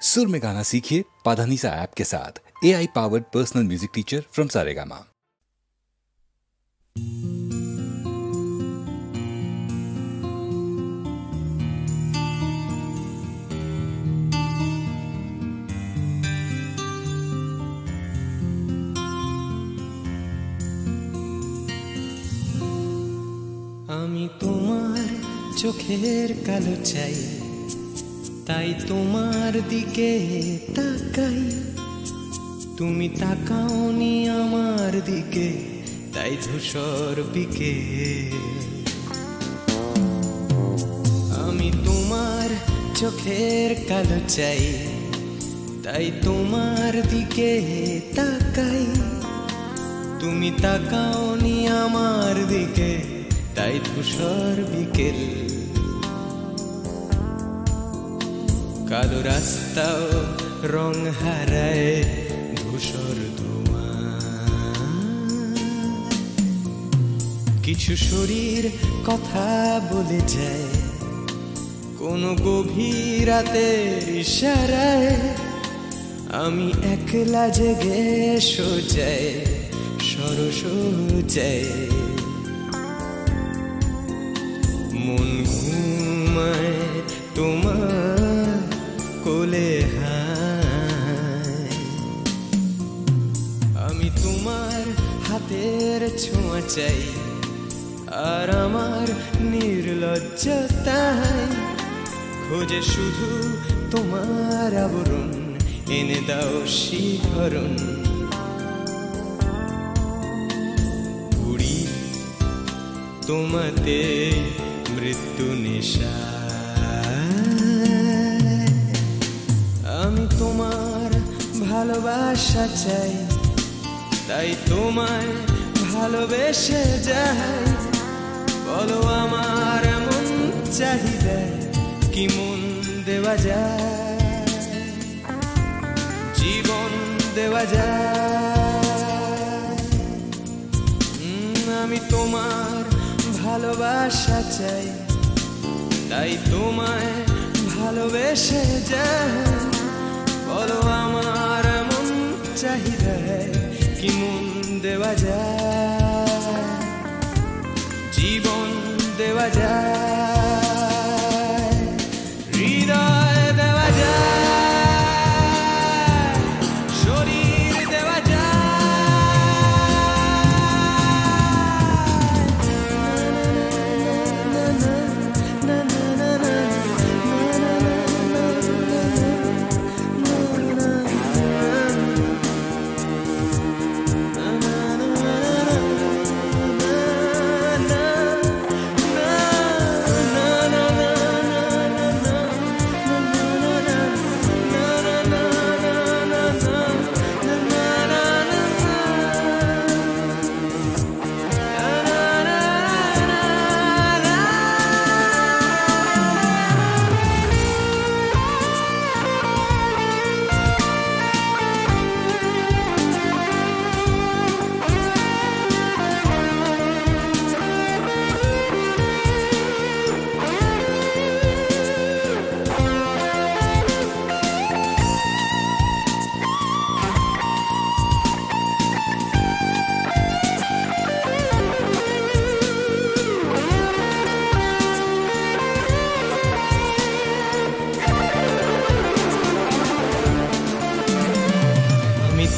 सुर में गाना सीखिए पाधानीसा ऐप के साथ। AI powered personal music teacher from Saregama. আমি তোমার চোখের কালো চাই, তাই তোমার দিকে তাকাই। তুমি তাকাওনি আমার দিকে, তাই ধূসর বিকেল। আমি তোমার চোখের কালো চাই, তাই তোমার দিকে তাকাই। তুমি তাকাওনি আমার দিকে, তাই ধূসর বিকেল। কালো রাস্তাও রং হারায় ধূসর ধোঁয়া। কিছু শরীর কথা বলে যায় কোনো গভীর রাতের ইশারায়। আমি একলা জেগে সোজায় সরস যায়। মন ঘুমায় তোমার কোলে হায়। আমি তোমার হাতের ছোঁয়া চাই, আর আমার নির্লজ্জতায় খোঁজে শুধু তোমার আবরণ। এনে দাও শিহরণ। উড়ি তোমাতে মৃত্যু নেশা। আমি তোমার ভালোবাসা চাই, তাই তোমায় ভালোবেসে যাই। বলো আমার এমন চাহিদা কি মন দেওয়া যায়, জীবন দেওয়া যায়। আমি তোমার ভালোবাসা চাই, তাই তোমায় ভালোবেসে যাই। বলো আমার এমন চাহিদা কি মন দেওয়া যায়, জীবন দেওয়া যায়, হৃদয় দেওয়া যায়, শরীর দেওয়া যায়।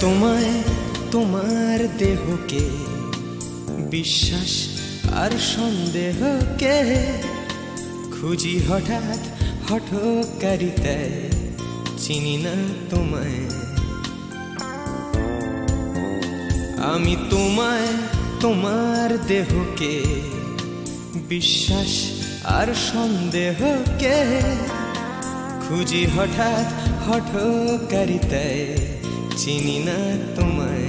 তোমায় তোমার দেহকে বিশ্বাস আর সন্দেহকে খুঁজি হঠাৎ হঠকারিতায়। চিনি না তোমায় আমি, তোমায় তোমার দেহকে বিশ্বাস আর সন্দেহকে খুঁজি হঠাৎ হঠকারিতায়। চিনি না তোমায়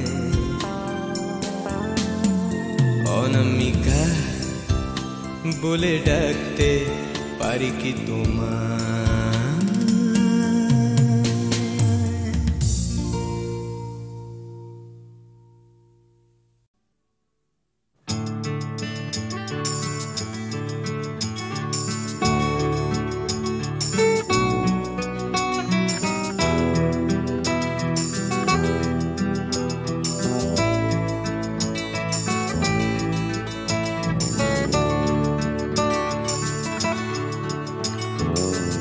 অনামিকা বলে ডাকতে পারি কি তোমায়?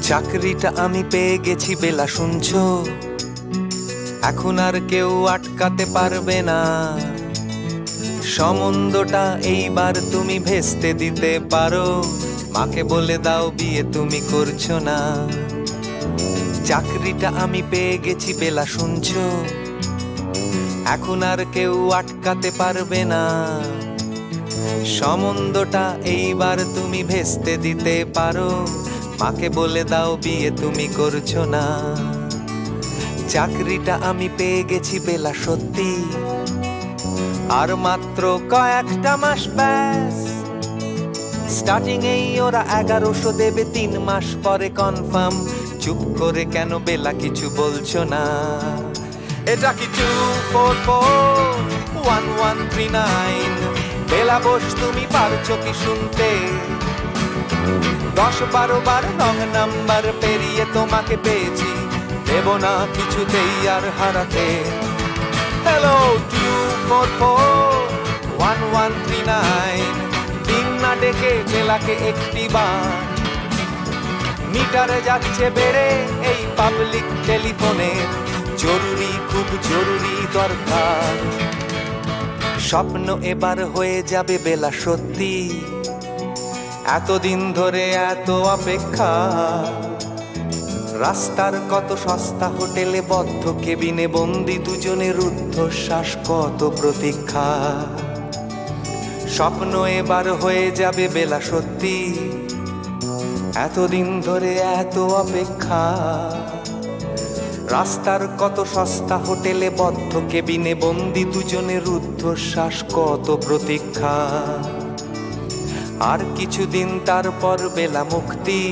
চাকরিটা আমি পেয়ে গেছি বেলা, শুনছো? এখন আর কেউ আটকাতে পারবে না। সম্বন্ধটা এইবার তুমি ভেস্তে দিতে পারো। মাকে বলে দাও বিয়ে তুমি করছো না। চাকরিটা আমি পেয়ে গেছি বেলা, শুনছো? এখন আর কেউ আটকাতে পারবে না। সম্বন্ধটা এইবার তুমি ভেস্তে দিতে পারো। মাকে বলে দাও বিয়ে তুমি করছো না। চাকরিটা আমি পেয়ে গেছি বেলা, সত্যি। আর মাত্র কয়েকটা মাস ব্যাস। স্টার্টিং এই ওরা 1100 দেবে, 3 মাস পরে কনফার্ম। চুপ করে কেন বেলা কিছু বলছো না? এটা কি 2441139? বেলা বোস তুমি পারছো কি শুনতে? 10-12 বার রং নাম্বার পেরিয়ে তোমাকে পেয়েছি, দেব না কিছুতেই আর হারাতে। হ্যালো 2441139, দিন না ডেকে বেলাকে একটি বার। মিটারে যাচ্ছে বেড়ে এই পাবলিক টেলিফোনে, জরুরি খুব জরুরি দরকার। স্বপ্ন এবার হয়ে যাবে বেলা, সত্যি। এতদিন ধরে এত অপেক্ষা। রাস্তার কত সস্তা হোটেলে বদ্ধ কেবিনে বন্দি দুজনের রুদ্ধশ্বাস, কত প্রতীক্ষা। স্বপ্ন এবার হয়ে যাবে বেলা, সত্যি। এতদিন ধরে এত অপেক্ষা। রাস্তার কত সস্তা হোটেলে বদ্ধ কেবিনে বন্দি দুজনের রুদ্ধশ্বাস, কত প্রতীক্ষা। আর কিছুদিন তারপর বেলা মুক্তি।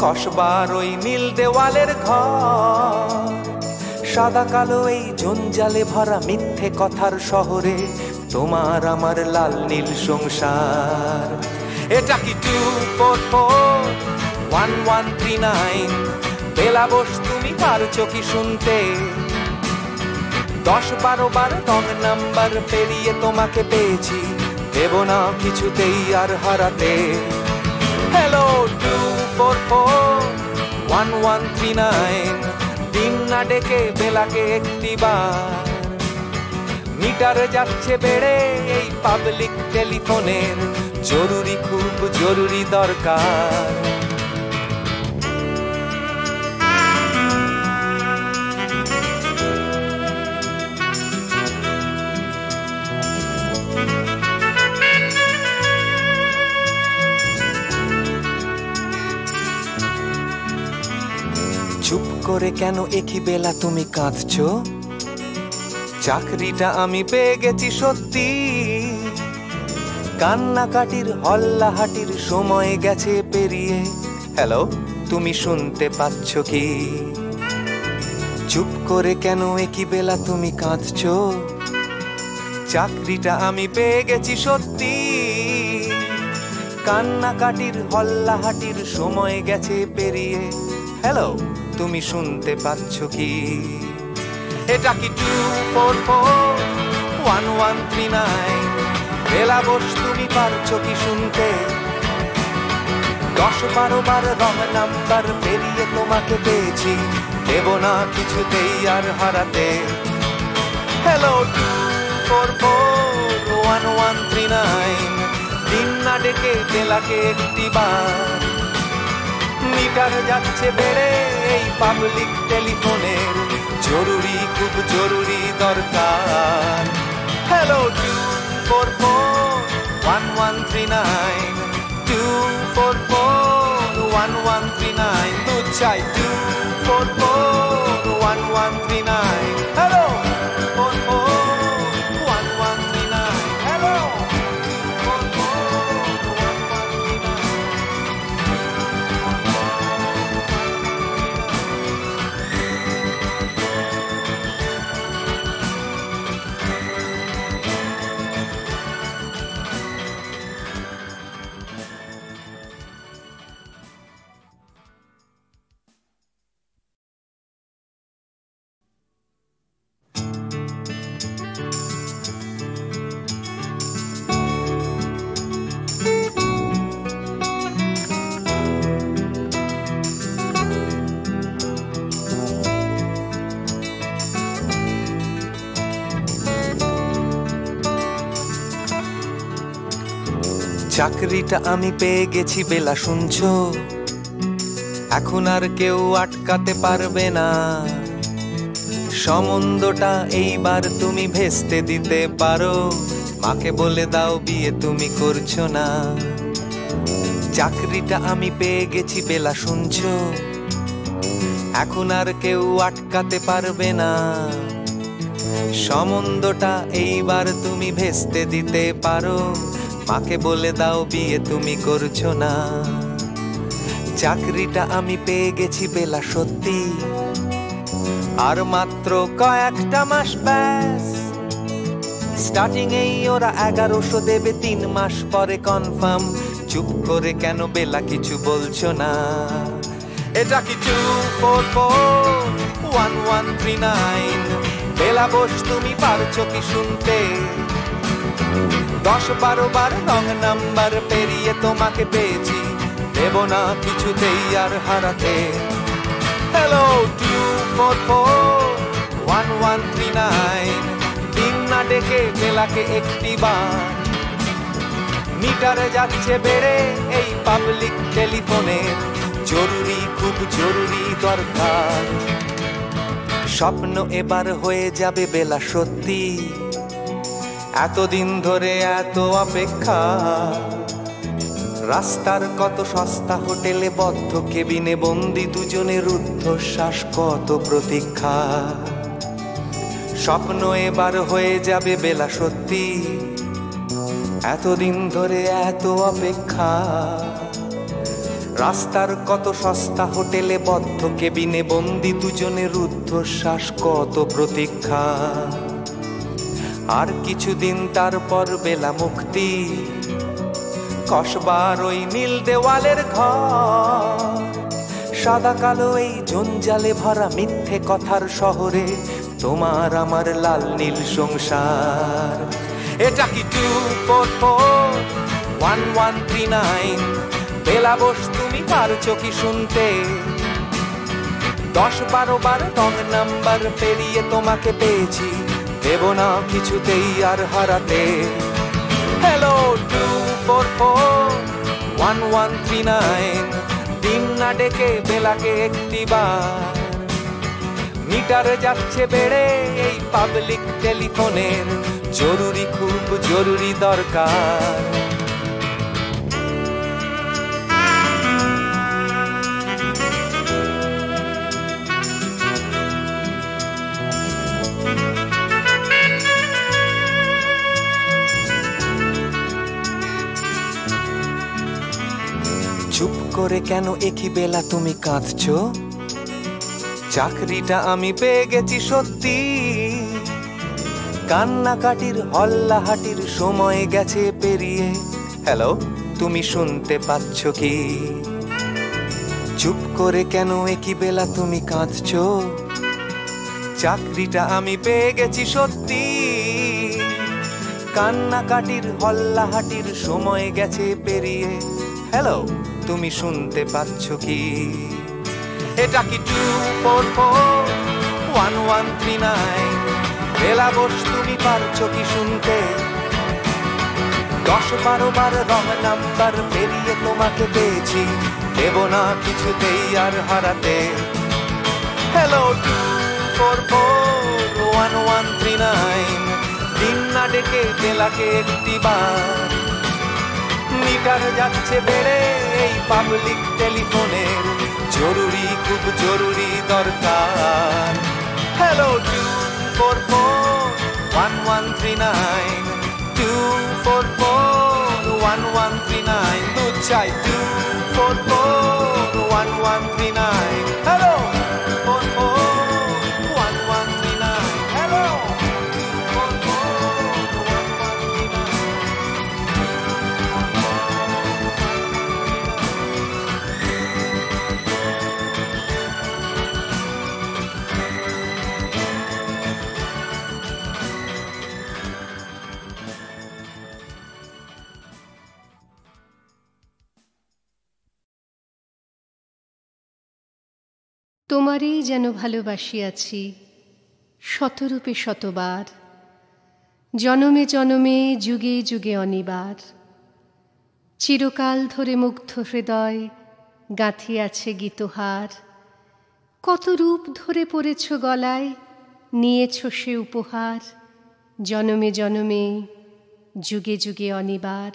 কসবার ওই নীল দেওয়ালের ঘর, সাদা কালো এই জঞ্জালে ভরা মিথ্যে কথার শহরে তোমার আমার লাল নীল সংসার। এটা কি 2441139? বেলা বোস তুমি পারছো কি শুনতে? 10-12 বার রং নাম্বার পেরিয়ে তোমাকে পেয়েছি, দেব না কিছুতেই আর হারাতে। হ্যালো 2441139, দিন না ডেকে বেলাকে একটি বার। মিটার যাচ্ছে বেড়ে এই পাবলিক টেলিফোনের, জরুরি খুব জরুরি দরকার। চুপ করে কেন একই বেলা তুমি কাঁদছো? চাকরিটা আমি পেয়ে গেছি সত্যি। কান্নাকাটির হল্লাহাটির সময় গেছে পেরিয়ে। হ্যালো তুমি শুনতে পাচ্ছ কি? চুপ করে কেন একই বেলা তুমি কাঁদছো? চাকরিটা আমি পেয়ে গেছি সত্যি। কান্নাকাটির হল্লাহাটির সময় গেছে পেরিয়ে। হ্যালো তুমি শুনতে পাচ্ছ কি? এটা কি 2441139? বেলা বোস তুমি পারছো কি শুনতে? 10-12 বার রং নাম্বার পেরিয়ে তোমাকে পেয়েছি, দেব না কিছুতেই আর হারাতে। হ্যালো 2441139, দিন না ডেকে বেলাকে একটি বার। মিটার যাচ্ছে বেড়ে এই পাবলিক টেলিফোনের, জরুরি খুব জরুরি দরকার। হ্যালো 2441139, 2441139, দুধ চাই 2441139। Hello 2441139, hello 2441139। চাকরিটা আমি পেয়ে গেছি বেলা, শুনছো? এখন আর কেউ আটকাতে পারবে না। সম্বন্ধটা এইবার তুমি ভেস্তে দিতে পারো, মাকে বলে দাও বিয়ে তুমি করছো না। চাকরিটা আমি পেয়ে গেছি বেলা, শুনছো? এখন আর কেউ আটকাতে পারবে না। সম্বন্ধটা এইবার তুমি ভেস্তে দিতে পারো, মাকে বলে দাও বিয়ে তুমি করছো না। চাকরিটা আমি পেয়ে গেছি বেলা, সত্যি আর মাত্র কয়েকটা মাস ব্যাস। স্টার্টিং এই ওরা 1100 দেবে, 3 মাস পরে কনফার্ম। চুপ করে কেন বেলা কিছু বলছো না? এটা কি 2441139? বেলা বোস তুমি পারছো কি শুনতে? 10-12 বার রং নাম্বার পেরিয়ে তোমাকে পেয়েছি, দেব না কিছুতেই আর হারাতে। হ্যালো 2441139, দিন না ডেকে বেলাকে একটি বার। মিটারে যাচ্ছে বেড়ে এই পাবলিক টেলিফোনের, জরুরি খুব জরুরি দরকার। স্বপ্ন এবার হয়ে যাবে বেলা, সত্যি এতদিন ধরে এত অপেক্ষা। রাস্তার কত সস্তা হোটেলে বদ্ধ কেবিনে বন্দি দুজনের রুদ্ধশ্বাস, কত প্রতীক্ষা। স্বপ্ন এবার হয়ে যাবে বেলা, সত্যি এতদিন ধরে এত অপেক্ষা। রাস্তার কত সস্তা হোটেলে বদ্ধ কেবিনে বন্দি দুজনের রুদ্ধশ্বাস, কত প্রতীক্ষা। আর কিছুদিন তারপর বেলা মুক্তি, কসবার ওই নীল দেওয়ালের ঘর। সাদা কালো এই জঞ্জালে ভরা মিথ্যে কথার শহরে তোমার আমার লাল নীল সংসার। এটা কি 2441139? বেলা বোস তুমি পারছো কি শুনতে? 10-12 বার রং নাম্বার পেরিয়ে তোমাকে পেয়েছি, দেব না কিছুতেই আর হারাতে। হ্যালো 2441139, দিন না ডেকে বেলাকে একটি বার। মিটারে যাচ্ছে বেড়ে এই পাবলিক টেলিফোনের, জরুরি খুব জরুরি দরকার। চুপ করে কেন একই বেলা তুমি কাঁদছো? চাকরিটা আমি পেয়ে গেছি সত্যি, কান্নাকাটির হল্লাহাটির সময় গেছে পেরিয়ে। হ্যালো তুমি শুনতে পাচ্ছ কি? চুপ করে কেন একই বেলা তুমি কাঁদছো? চাকরিটা আমি পেয়ে গেছি সত্যি, কান্নাকাটির হল্লাহাটির সময় গেছে পেরিয়ে। হ্যালো তুমি শুনতে পাচ্ছ কি? এটা কি 2441139? বেলা বোস তুমি পারছো কি শুনতে? 10-12 বার রং নাম্বার পেরিয়ে তোমাকে পেয়েছি, দেব না কিছুতেই আর হারাতে। হ্যালো 2441139, দিন না ডেকে বেলাকে একটি বার। মিটার যাচ্ছে বেড়ে এই পাবলিক টেলিফোনের, জরুরি খুব জরুরি দরকার। হ্যালো 2441139, 2441139, দুধ চাই 2441139। Hello 2441139, hello 2441139। তোমারই যেন ভালোবাসিয়াছি শতরূপে শতবার, জনমে জনমে যুগে যুগে অনিবার। চিরকাল ধরে মুগ্ধ হৃদয় গাঁথিয়াছে গীতহার, কত রূপ ধরে পড়েছ গলায়, নিয়েছ সে উপহার, জনমে জনমে যুগে যুগে অনিবার।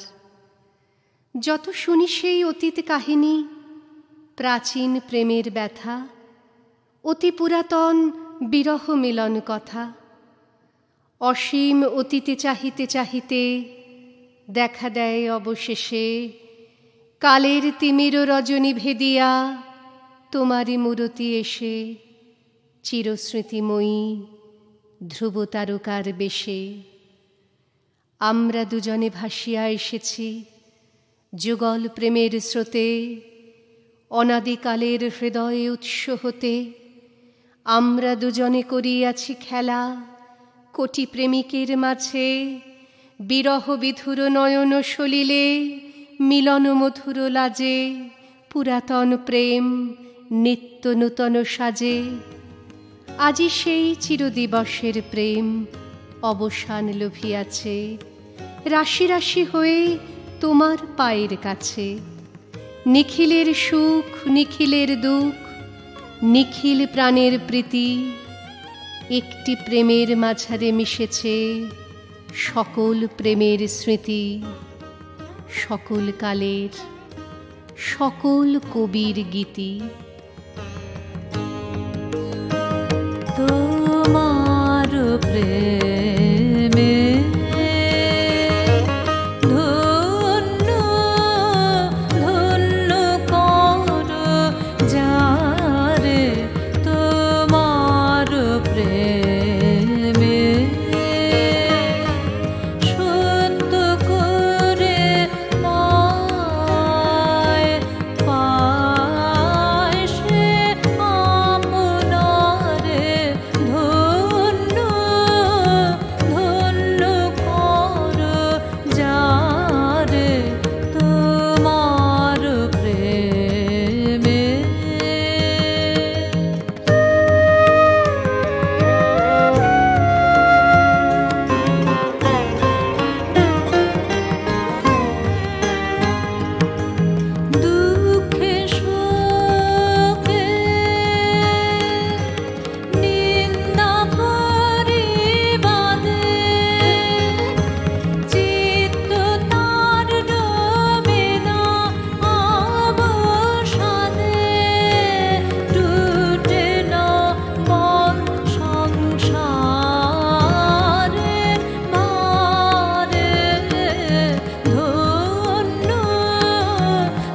যত শুনি সেই অতীত কাহিনী, প্রাচীন প্রেমের ব্যথা, অতি পুরাতন বিরহ মিলন কথা, অসীম অতীতে চাহিতে চাহিতে দেখা দেয় অবশেষে কালের তিমির রজনী ভেদিয়া তোমারই মূরতি এসে, চিরস্মৃতিময়ী ধ্রুব তারকার বেশে। আমরা দুজনে ভাসিয়া এসেছি যুগল প্রেমের স্রোতে, অনাদিকালের হৃদয়ে উৎস হতে। আমরা দুজনে করিয়াছি খেলা কোটি প্রেমিকের মাঝে, বিরহ বিধুর নয়ন সলিলে মিলন মধুর লাজে, পুরাতন প্রেম নিত্য নূতন সাজে। আজি সেই চিরদিবসের প্রেম অবসান লভিয়াছে, রাশি রাশি হয়ে তোমার পায়ের কাছে। নিখিলের সুখ নিখিলের দুঃখ, নিখিল প্রাণের প্রীতি, একটি প্রেমের মাঝারে মিশেছে সকল প্রেমের স্মৃতি। সকল কালের সকল কবির গীতি। তোমার প্রেমে ধন্য ধন্য কর যারে, তোমার প্রেমে সত্য করে পায় পায় সে আপনারে। ধন্য ধন্য কর যারে, তোমার প্রেমে। দুঃখে শোকে নিন্দা পরিবাদে, চিত্ত তার ডোবে না অবসাদে। টুটে না মন সংসারের ভারে। ধন্য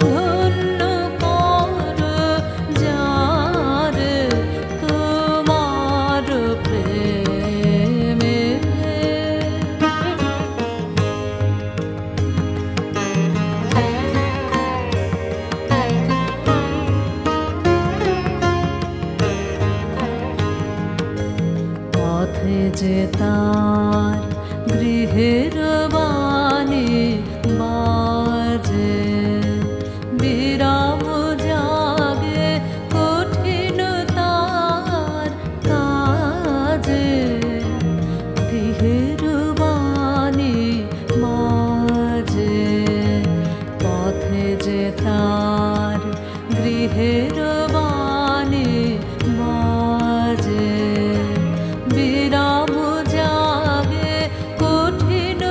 ধন্য কর যারে, তোমার প্রেমে। পথে যে তার গৃহের বাণী বাজে, বিরাম জাগে কঠিন তার কাজে। গৃহের বাণী বাজে, পথে যে তার গৃহের বাণী বাজে, বিরাম জাগে কঠিন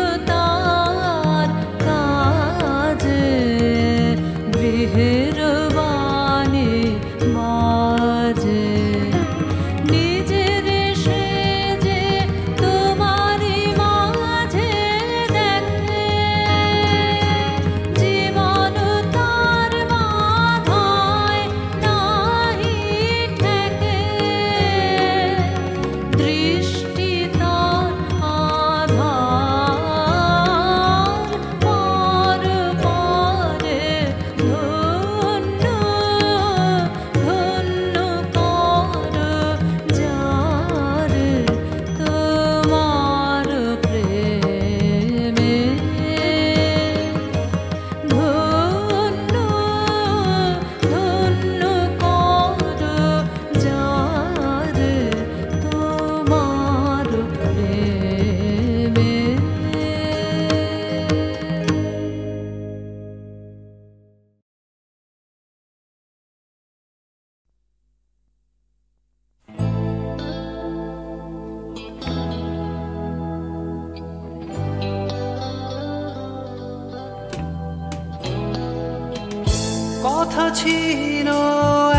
ছিল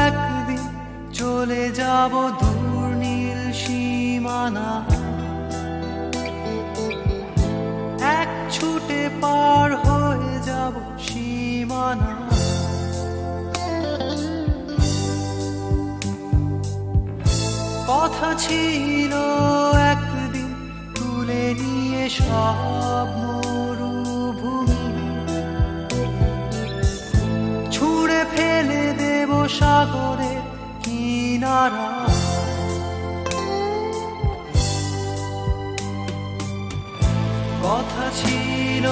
একদিন চলে যাব দূর নীল সীমানা, এক ছুটে পার হয়ে যাব সীমানা। কথা ছিল একদিন তুলে নিয়ে সব মরুভূমি, ছুঁড়ে ফেলে দেব সাগরের কিনারা। কথা ছিল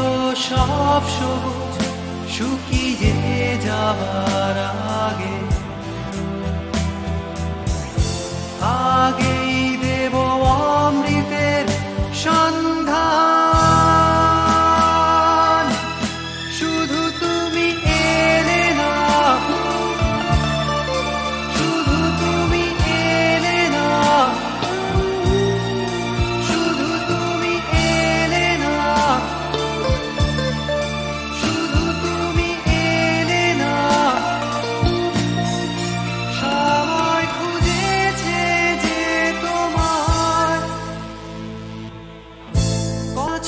সব সবুজ শুকিয়ে যাবার আগে, আগেই দেব অমৃতের সন্ধান। শুধু তুমি এলে না, শুধু তুমি এলে না, শুধু তুমি এলে না, শুধু তুমি এলে না। সময় খুঁজেছে যে তোমার,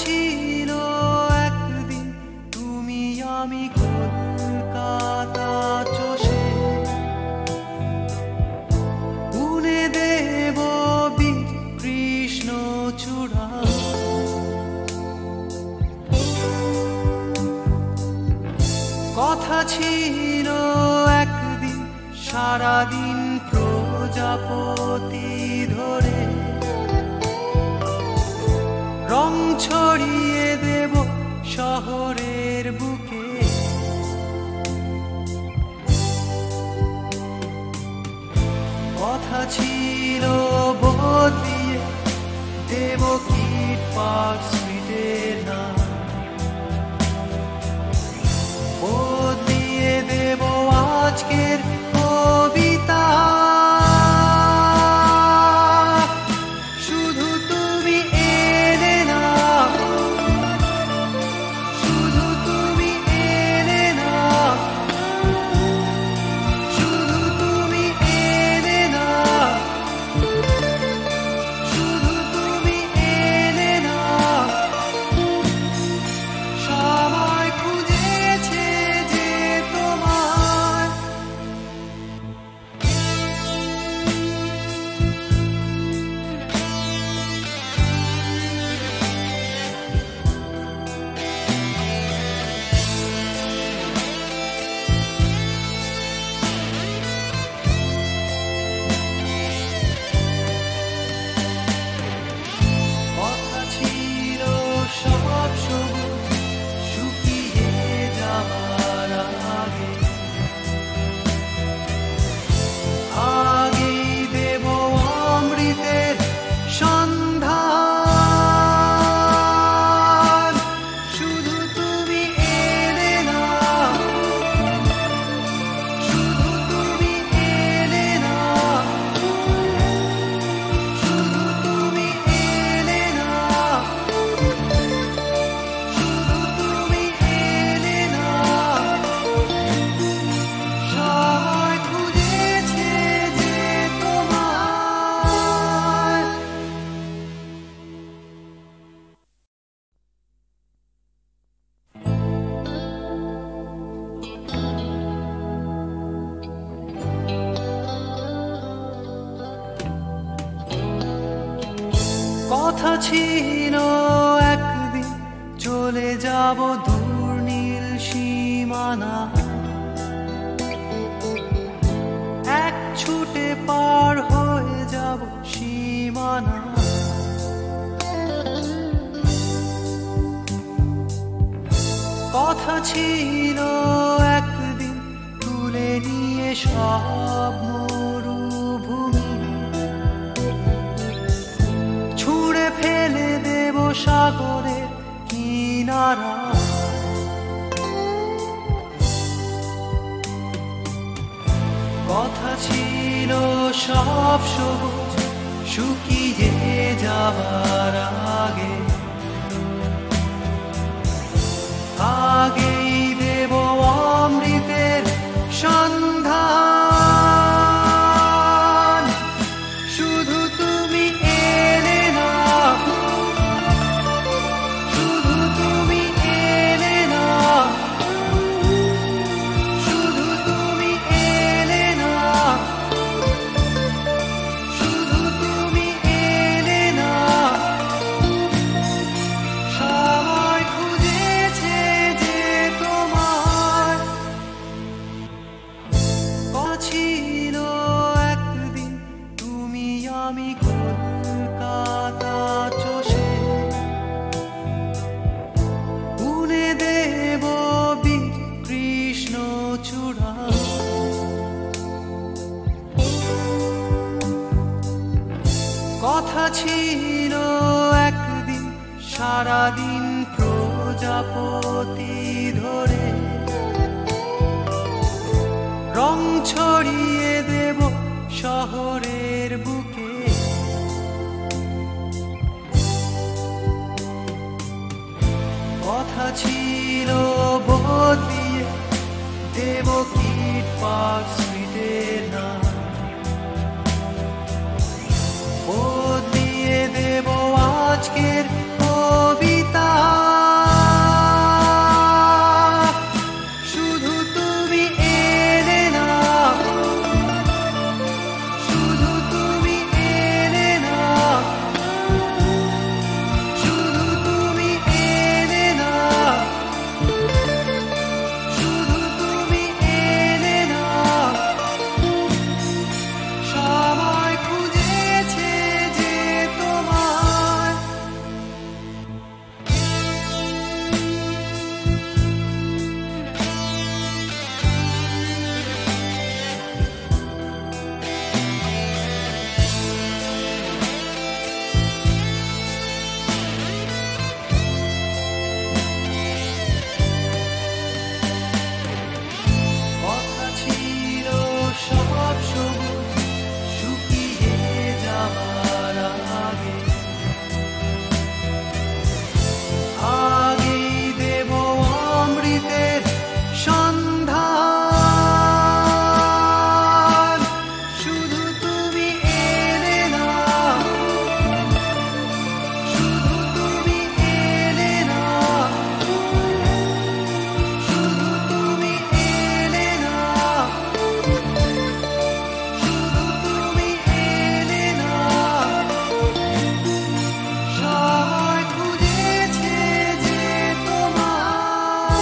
ছিল একদিন তুমি আমি কলকাতা চষে বুনে দেব বীর কৃষ্ণ চূড়া। কথা ছিল একদিন সারাদিন প্রজাপতি ধরে রং ছড়িয়ে দেব শহরের বুকে। কথা ছিল বদলিয়ে দেব কিট পার্ক স্ট্রিটের নাম, বদলিয়ে দেব আজকের কবিতা। শুধু তুমি এলে না, শুধু তুমি এলে না, শুধু তুমি এলে না, শুধু তুমি এলে না। সময় খুঁজেছে যে তোমার, কথা ছিল সব সবুজ শুকিয়ে যাবার আগে, আগেই দেব অমৃতের সন্ধান। শুধু তুমি এলে না, শুধু তুমি এলে না, শুধু তুমি এলে না, শুধু তুমি এলে না। সময় খুঁজেছে যে তোমার। কথা ছিল একদিন চলে যাব দূর নীল সীমানা, এক ছুটে পার হয়ে যাব সীমানা। কথা ছিল একদিন তুলে নিয়ে সব মরুভূমি, ছুঁড়ে ফেলে দেব সাগরের কিনারা। কথা ছিল সব সবুজ শুকিয়ে যাবার আগে, আগেই দেব অমৃতের সন্ধান। আমি কলকাতা চষে গুনে দেব কৃষ্ণ চূড়া। কথা ছিল একদিন সারাদিন প্রজাপতি ধরে রং ছড়িয়ে দেব শহরের বুকে। কথা ছিল বদলিয়ে দেব কিট পার্ক স্ট্রিটের নাম, বদলিয়ে দেব আজকের কবিতা। শুধু তুমি এলে না, শুধু তুমি এলে না, শুধু তুমি এলে না, শুধু তুমি এলে না। সবাই খুঁজেছে যে তোমায়, কথা ছিল সব সবুজ শুকিয়ে যাবার আগে, আগেই দেব অমৃতের সন্ধান। শুধু তুমি এলে না, শুধু তুমি এলে না, শুধু তুমি এলে না, শুধু তুমি এলে না। সবাই খুঁজেছে যে তোমায়।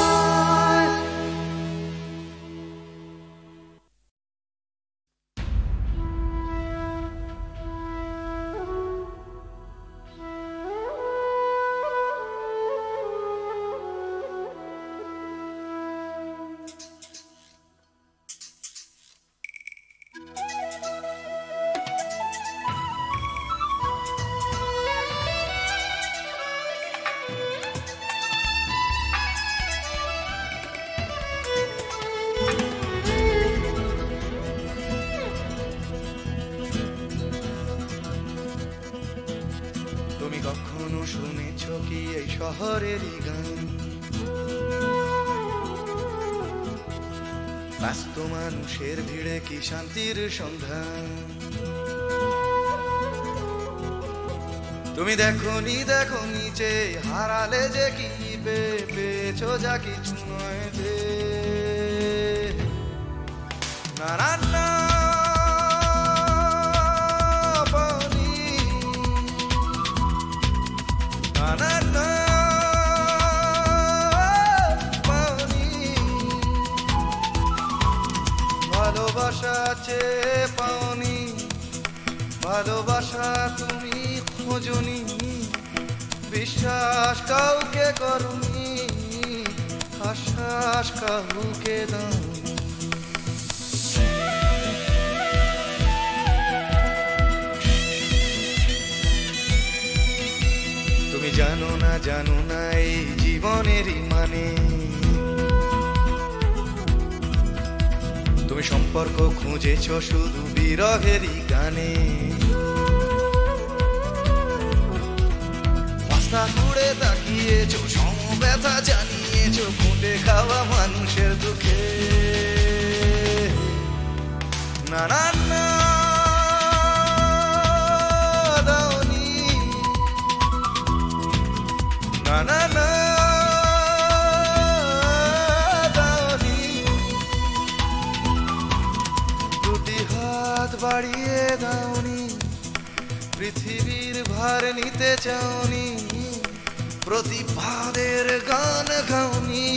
তুমি কখনো শুনেছ কি এই শহরেরই গান? ব্যস্ত মানুষের ভিড়ে কি শান্তির সন্ধান? তুমি দেখোনি দেখোনি যে হারালে যে কি পেয়েছো যা কিছু নয় যে। না না না পাওনি, না না না পাওনি। ভালোবাসা চেয়ে পাওনি, ভালোবাসা তুমি খোঁজনি, বিশ্বাস কাউকে করনি, আশ্বাস কাউকে দাওনি। তুমি জানো না এই জীবনেরই মানে। তুমি সম্পর্ক খুঁজেছ শুধু বিরহেরই গানে। রাস্তা ঘুরে তাকিয়েছো, সমব্যথা জানিয়েছো, ফুটে খাওয়া মানুষের দুঃখে। না না না দাওনি, না না না দাওনি। দুটি হাত বাড়িয়ে দাওনি, পৃথিবীর ভার নিতে চাওনি, প্রতিবাদের গান গাওনি,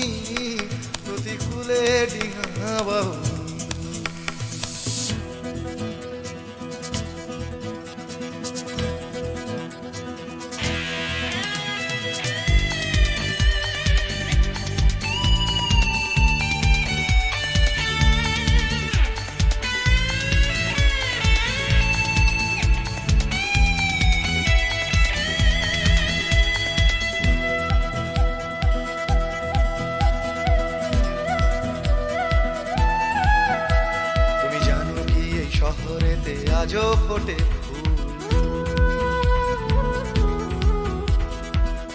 প্রতিকূলে ডিঙা বাহুনি। ফোটে ফুল,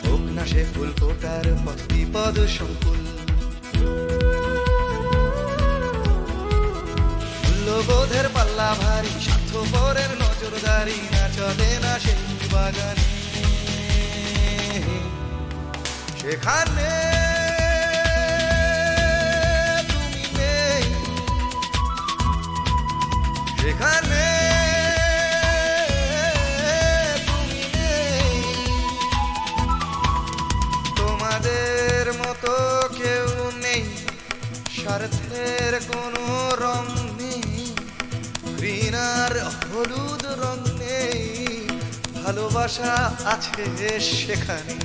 হোক না সে ফুল ফোটার পথ বিপদ সংকুল। মূল্যবোধের পাল্লা ভারী, স্বার্থপরের নজরদারি না চলে না সেই বাগানে। সেখানে তুমি নেই, সেখানে তুমি নেই, তোমাদের মতো কেউ নেই, স্বার্থের কোনো রং নেই, ঘৃণার হলুদ রং নেই, ভালোবাসা আছে সেখানে।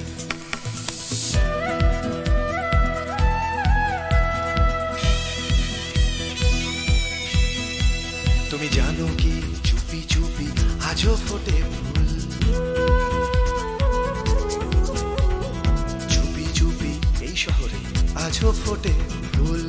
তুমি জানো কি চুপি চুপি আজও ফোটে ফুল, চুপি চুপি এই শহরে আজও ফোটে ফুল।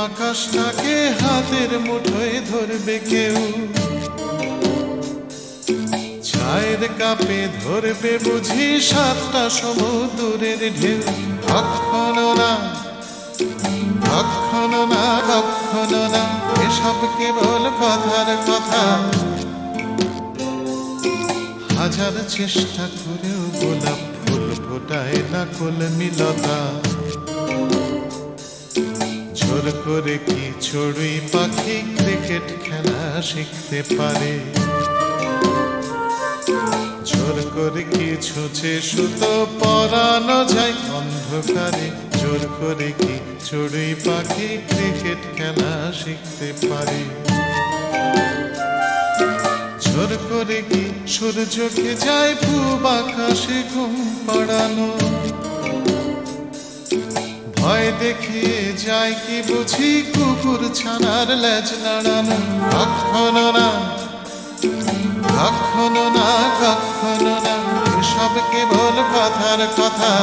আকাশটাকে হাতের মুঠোয় ধরবে কেউ, ভয়ের কাপে ধরবে বুঝি সাতটা সমুদ্রের ঢেউ। কখনো না কখনো না কখনো না, এসব কেবল কথার কথা। হাজার চেষ্টা করেও গোলাপ ফুল ফোটায় না কলমিলতা। জোর করে কি চড়ুই পাখি ক্রিকেট খেলা শিখতে পারে? জোর করে কি ছুঁচে সুতো পরানো যায় অন্ধকারে? জোর করে কি চড়ুই পাখি ক্রিকেট খেলা শিখতে পারে? জোর করে কি সূর্যকে যায় পূব আকাশে ঘুম পাড়ানো? ভয় দেখিয়ে যায় কি বুঝি কুকুর ছানার লেজ নাড়ানো? কখনো না কখনো না কখনো না, এসব কেবল কথার কথা।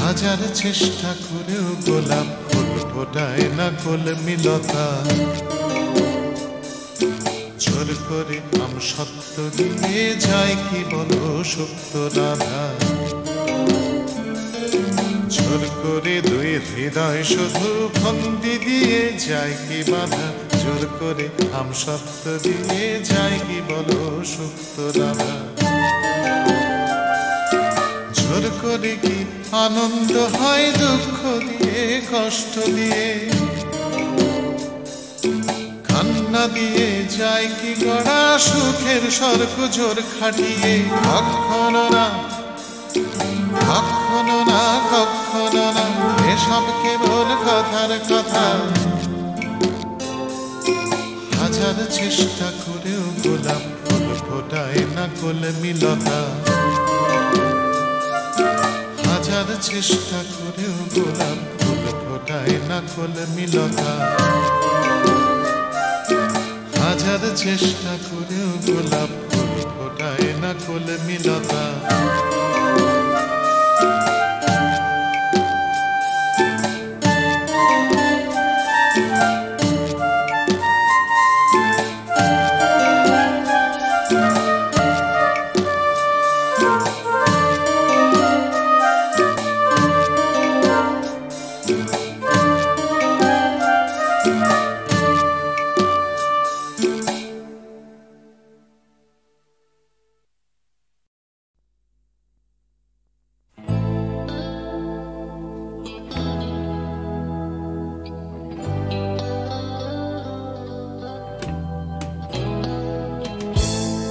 হাজার চেষ্টা করেও গোলাপ ফুল ফোটায় না কলমিলতা। জোর করে আম সত্য দিয়ে যায় কি বলো সুপ্ত রাধা? জোর করে দুই হৃদয় শুধু ফন্দি দিয়ে যায় কি বাধা? জোর করে আম সত্য দিয়ে যায় কি বলো সুপ্ত রাধা? জোর করে কি আনন্দ হয় দুঃখ দিয়ে কষ্ট দিয়ে? কান্না দিয়ে যায় কি গড়া সুখের স্বর্গ জোর খাটিয়ে? কখনো না কখনো না কখনো না, এসব কেবল কথার কথা। হাজার চেষ্টা করেও গোলাপ ফুল ফোটায় না কলমিলতা। হাজার চেষ্টা করেও গোলাপ ফুল ফোটায় না কলমিলতা। হাজার চেষ্টা করেও গোলাপ ফুল ফোটায় না কলমিলতা।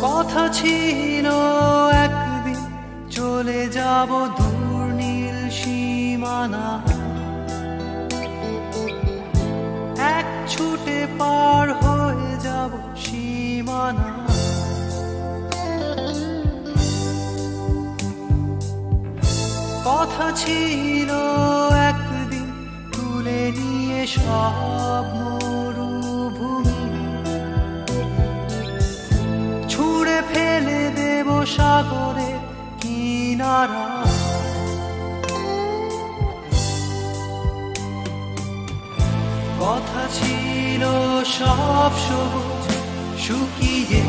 কথা ছিল একদিন চলে যাব দূর নীল সীমানা, এক ছুটে পার হয়ে যাব সীমানা। কথা ছিল একদিন তুলে নিয়ে সব মরুভূমি, ছুঁড়ে ফেলে দেব সাগরের কিনারা। কথা ছিল সব সবুজ শুকিয়ে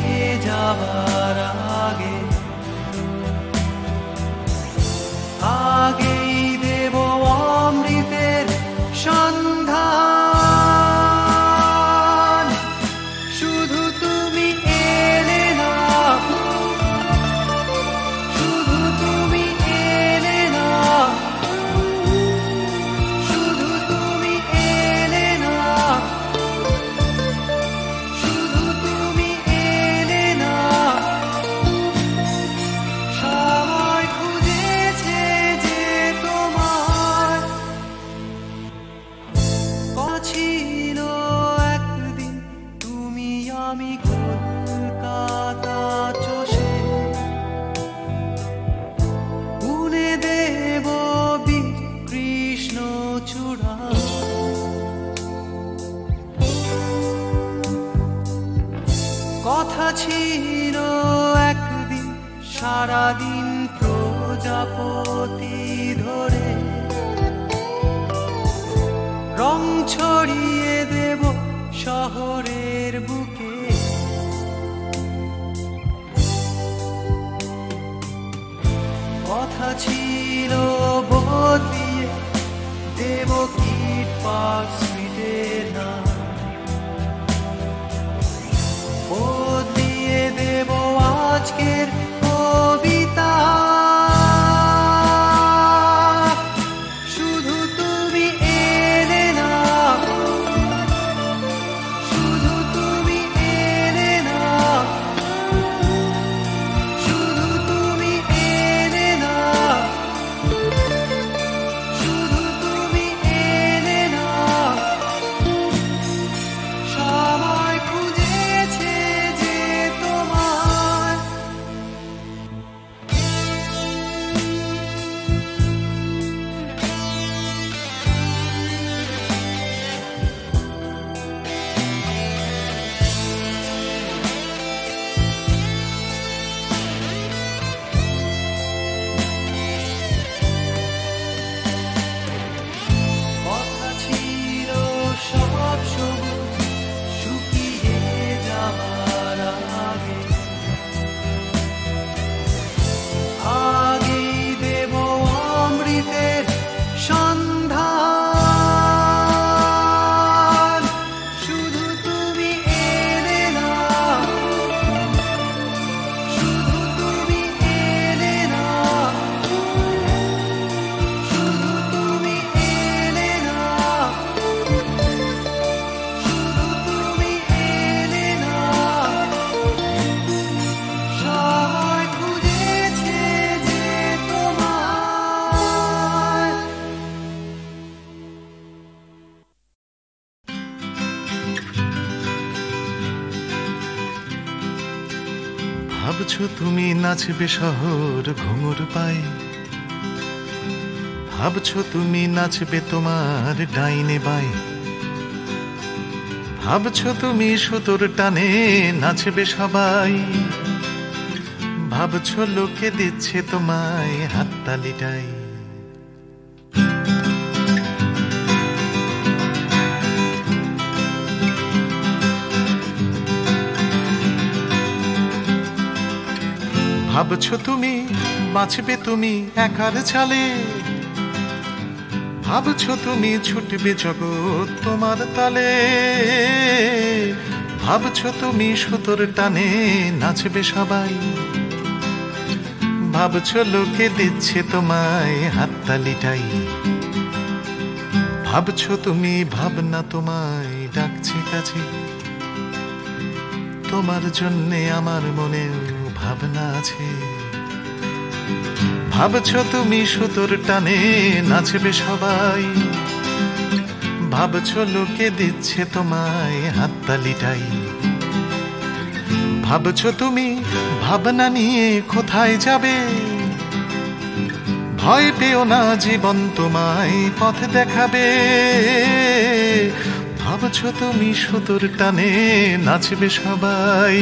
যাবার আগে, আগেই দেব অমৃতের সন্ধান। শুধু তুমি এলে না, শুধু তুমি এলে না, শুধু তুমি এলে না, শুধু তুমি এলে না। সময় খুঁজেছে যে তোমার ছিল একদিন তুমি আমি কলকাতা চষে বুনে দেব কৃষ্ণ চূড়া। কথা ছিল একদিন সারাদিন প্রজাপতি ধরে রং ছড়িয়ে দেব শহরের বুকে। ছিল বদলিয়ে দেব কিট পার্ক স্ট্রিটের নাম, বদলিয়ে দেব আজকের কবিতা। শুধু তুমি এলে না, শুধু তুমি এলে না, শুধু তুমি এলে না, শুধু তুমি এলে না। সময় খুঁজেছে যে তোমায়, কথা ছিল সব সবুজ শুকিয়ে যাবার আগে, আগেই দেব অমৃতের সন্ধান। শুধু তুমি এলে না, শুধু তুমি এলে না, শুধু তুমি এলে না, শুধু তুমি এলে না। সময় খুঁজেছে যে তোমায়। ভাবছো তুমি নাচবে শহর ঘুঙুর পায়ে, ভাবছো তুমি নাচবে তোমার ডাইনে বায়ে, ভাবছো তুমি সুতোর টানে নাচবে সবাই, ভাবছো লোকে দিচ্ছে তোমায় হাততালিটাই। ভাবছো তুমি বাঁচবে তুমি একার চালে, ভাবছো তুমি ছুটবে জগৎ তোমার তালে, ভাবছো তুমি সুতোর টানে নাচবে সবাই, ভাবছো লোকে দিচ্ছে তোমায় হাততালিটাই। ভাবছো তুমি ভাবনা তোমায় ডাকছে কাছে, তোমার জন্যে আমার মনেও ভাবনা আছে। ভাবছো তুমি সুতোর টানে নাচবে সবাই, ভাবছো লোকে দিচ্ছে তোমায় হাততালিটাই। ভাবছো তুমি ভাবনা নিয়ে কোথায় যাবে, ভয় পেও না জীবন তোমায় পথ দেখাবে। ভাবছো তুমি সুতোর টানে নাচবে সবাই,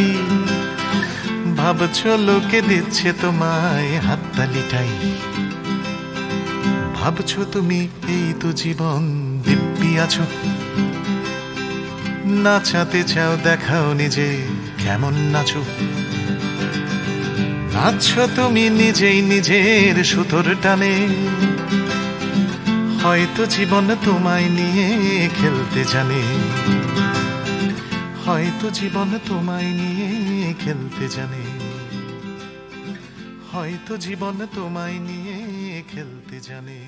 ভাবছো লোকে দিচ্ছে তোমায় হাততালিটাই। ভাবছো তুমি এই তো জীবন দিব্যি আছো, নাচাতে চাও দেখাও নিজে কেমন নাচো। নাচছো তুমি নিজেই নিজের সুতোর টানে, হয়তো জীবন তোমায় নিয়ে খেলতে জানে, হয়তো জীবন তোমায় নিয়ে খেলতে জানে, হয়তো জীবন তোমায় নিয়ে খেলতে জানে।